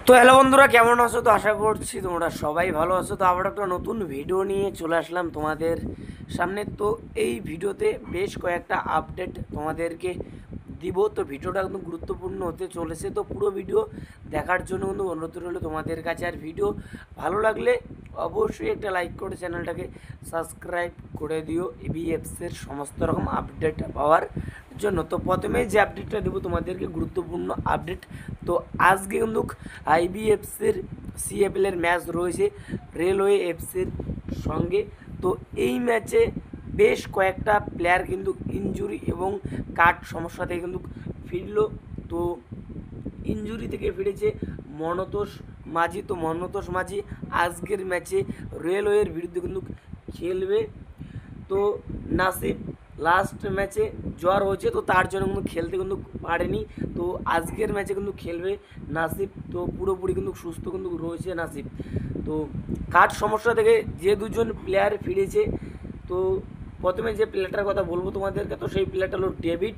তো হ্যালো বন্ধুরা, কেমন আছো? তো আশা করছি তোমরা সবাই ভালো আছো। তো আবার একটা নতুন ভিডিও নিয়ে চলে আসলাম তোমাদের সামনে। তো এই ভিডিওতে বেশ কয়েকটা আপডেট তোমাদেরকে দিব। তো ভিডিওটা একদম গুরুত্বপূর্ণ হতে চলেছে, তো পুরো ভিডিও দেখার জন্য কিন্তু অনুরোধ রইল তোমাদের কাছে। আর ভিডিও ভালো লাগলে অবশ্যই একটা লাইক করে চ্যানেলটাকে সাবস্ক্রাইব করে দিও ইবিএফসির সমস্ত রকম আপডেট পাওয়ার জন্য। তো প্রথমে যে আপডেটটা দেবো তোমাদেরকে গুরুত্বপূর্ণ আপডেট। তো আজকে কিন্তু আইবিএফসির সিএফএলের ম্যাচ রয়েছে রেলওয়ে এফসির সঙ্গে। তো এই ম্যাচে বেশ কয়েকটা প্লেয়ার কিন্তু ইনজুরি এবং কাট সমস্যা থেকে কিন্তু ফিরল। তো ইনজুরি থেকে ফিরেছে মনতোষ মাঝি। তো মনতোষ মাঝি আজকের ম্যাচে রেলওয়ের বিরুদ্ধে কিন্তু খেলবে। তো নাসিব লাস্ট ম্যাচে জ্বর হয়েছে, তো তার জন্য কিন্তু খেলতে কিন্তু পারেনি। তো আজকের ম্যাচে কিন্তু খেলবে নাসিব। তো পুরোপুরি কিন্তু সুস্থ কিন্তু রয়েছে নাসিব। তো কাঠ সমস্যা থেকে যে দুজন প্লেয়ার ফিরেছে, তো প্রথমে যে প্লেয়ারটার কথা বলবো তোমাদেরকে, তো সেই প্লেয়ারটা হলো ডেভিড,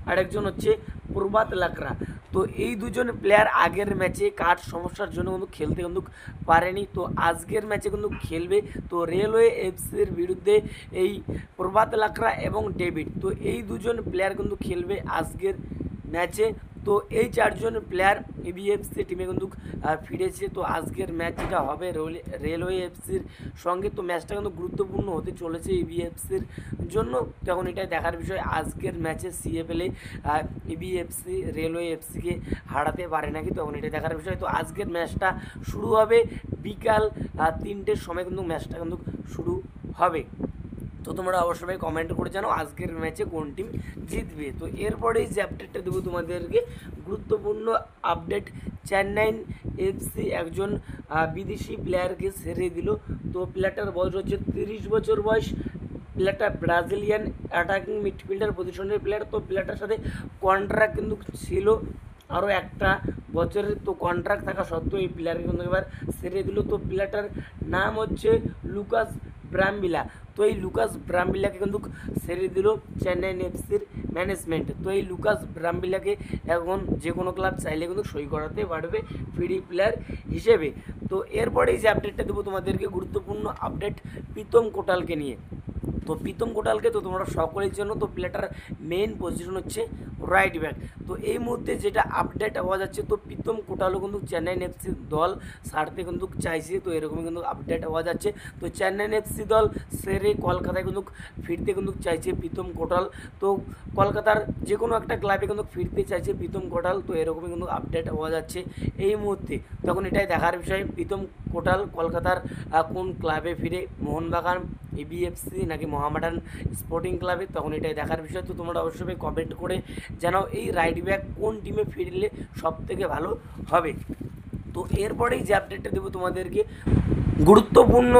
আরেকজন হচ্ছে প্রভাত লাকড়া। তো এই দুজন প্লেয়ার আগের ম্যাচে কাঠ সমস্যার জন্য কিন্তু খেলতে কিন্তু পারেনি। তো আজকের ম্যাচে কিন্তু খেলবে। তো রেলওয়ে এফসির বিরুদ্ধে এই প্রভাত লাকড়া এবং ডেভিড, তো এই দুজন প্লেয়ার কিন্তু খেলবে আজকের ম্যাচে। তো এই চারজন প্লেয়ার ইবিএফসি টিমে কিন্তু ফিরেছে। তো আজকের ম্যাচ যেটা হবে রেলওয়ে এফসির সঙ্গে, তো ম্যাচটা কিন্তু গুরুত্বপূর্ণ হতে চলেছে ইবিএফসির জন্য। তখন এটাই দেখার বিষয় আজকের ম্যাচে সিএফএলে ইবিএফসি রেলওয়ে এফসিকে হারাতে পারে নাকি, তখন এটাই দেখার বিষয়। তো আজকের ম্যাচটা শুরু হবে বিকাল 3টের সময় কিন্তু ম্যাচটা কিন্তু শুরু হবে। তো তোমরা অবশ্যই কমেন্ট করে জানো আজকের ম্যাচে কোন টিম জিতবে। তো এরপরেই যে আপডেটটা দেবো তোমাদেরকে গুরুত্বপূর্ণ আপডেট, চেন্নাই এফসি একজন বিদেশি প্লেয়ারকে ছেড়ে দিল। তো প্লেয়ারটার বয়স হচ্ছে 30 বছর বয়স। প্লেয়ারটা ব্রাজিলিয়ান অ্যাটাকিং মিডফিল্ডার পজিশনের প্লেয়ার। তো প্লেয়ারটার সাথে কন্ট্রাক্ট কিন্তু ছিল আরও একটা বছরের। তো কন্ট্রাক্ট থাকা সত্ত্বেও এই প্লেয়ারকে কিন্তু এবার ছেড়ে দিল। তো প্লেয়ারটার নাম হচ্ছে লুকাস ব্রাম্বিলা। তো এই লুকাস ব্রাম্বিলাকে কিন্তু ছেড়ে দিল চেন্নাই এফসির ম্যানেজমেন্ট। তো এই লুকাস ব্রাম্বিলাকে এখন যে কোনো ক্লাব চাইলে কিন্তু সই করাতে পারবে ফ্রি প্লেয়ার হিসেবে। তো এরপরে যে আপডেটটা দেবো তোমাদেরকে গুরুত্বপূর্ণ আপডেট প্রীতম কোটালকে নিয়ে। তো প্রীতম কোটালকে তো তোমরা সকলের জন্য, তো প্লেয়ারটার মেইন পজিশন হচ্ছে রাইট ব্যাক। তো এই মুহূর্তে যেটা আপডেট হওয়া যাচ্ছে, তো প্রীতম কোটালও কিন্তু চেন্নাই এফসি দল ছাড়তে কিন্তু চাইছে। তো এরকমই কিন্তু আপডেট হওয়া যাচ্ছে। তো চেন্নাই এফসি দল সেরে কলকাতায় কিন্তু ফিরতে কিন্তু চাইছে প্রীতম কোটাল। তো কলকাতার যে কোনো একটা ক্লাবে কিন্তু ফিরতে চাইছে প্রীতম কোটাল। তো এরকমই কিন্তু আপডেট হওয়া যাচ্ছে এই মুহূর্তে। তখন এটাই দেখার বিষয় প্রীতম কোটাল কলকাতার কোন ক্লাবে ফিরে, মোহনবাগান, ইবিএফসি নাকি মোহামেডান স্পোর্টিং ক্লাবে, তখন এটাই দেখার বিষয়। তো তোমরা অবশ্যই কমেন্ট করে জানাও এই রাইট ব্যাক কোন টিমে ফিরলে সব থেকে ভালো হবে। তো এরপরেই যে আপডেটটা দেবো তোমাদেরকে গুরুত্বপূর্ণ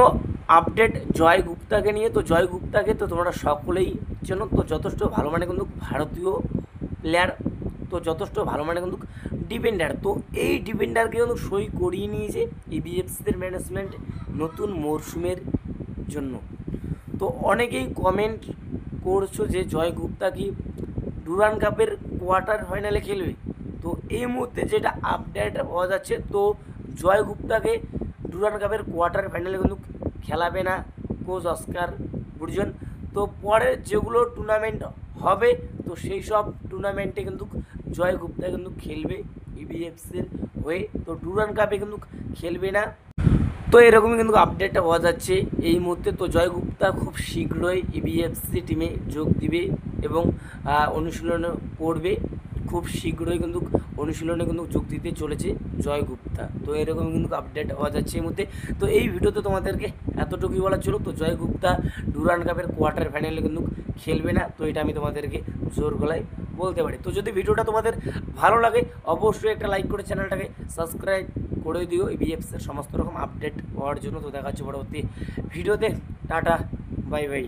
আপডেট জয় গুপ্তাকে নিয়ে। তো জয় গুপ্তাকে তো তোমরা সকলেই চেনো। তো যথেষ্ট ভালো মানে কিন্তু ভারতীয় প্লেয়ার, তো যথেষ্ট ভালো মানে কিন্তু ডিফেন্ডার। তো এই ডিফেন্ডারকে কিন্তু সই করিয়ে নিয়েছে ইবিএফসির ম্যানেজমেন্ট নতুন মরশুমের জন্য। তো অনেকেই কমেন্ট করছো যে জয় গুপ্তা কি ডুরান কাপের কোয়ার্টার ফাইনালে খেলবে। তো এই মুহূর্তে যেটা আপডেট পাওয়া যাচ্ছে, তো জয় গুপ্তাকে ডুরান কাপের কোয়ার্টার ফাইনালে কিন্তু খেলাবে না কোচ অস্কার বুর্জন। তো পরের যেগুলো টুর্নামেন্ট হবে, তো সেই সব টুর্নামেন্টে কিন্তু জয় গুপ্তা কিন্তু খেলবে ইবিএফসির হয়ে। তো ডুরান কাপে কিন্তু খেলবে না। তো এরকমই কিন্তু আপডেটটা পাওয়া যাচ্ছে এই মুহূর্তে। তো জয় গুপ্তা খুব শীঘ্রই ইবিএফসি টিমে যোগ দিবে এবং অনুশীলনে করবে। খুব শীঘ্রই কিন্তু অনুশীলনে কিন্তু যোগ দিতে চলেছে জয় গুপ্তা। তো এরকম কিন্তু আপডেট পাওয়া যাচ্ছে এই মুহূর্তে। তো এই ভিডিওতে তোমাদেরকে এতটুকুই বলা ছিল। তো জয় গুপ্তা ডুরান্ড কাপের কোয়ার্টার ফাইনালে কিন্তু খেলবে না, তো এটা আমি তোমাদেরকে জোর গলায় বলতে পারি। তো যদি ভিডিওটা তোমাদের ভালো লাগে অবশ্যই একটা লাইক করে চ্যানেলটাকে সাবস্ক্রাইব করে দিও ইবিএফসির সমস্ত রকম আপডেট পাওয়ার জন্য। তো দেখা হচ্ছে পরবর্তী ভিডিওতে। Tata, bye bye.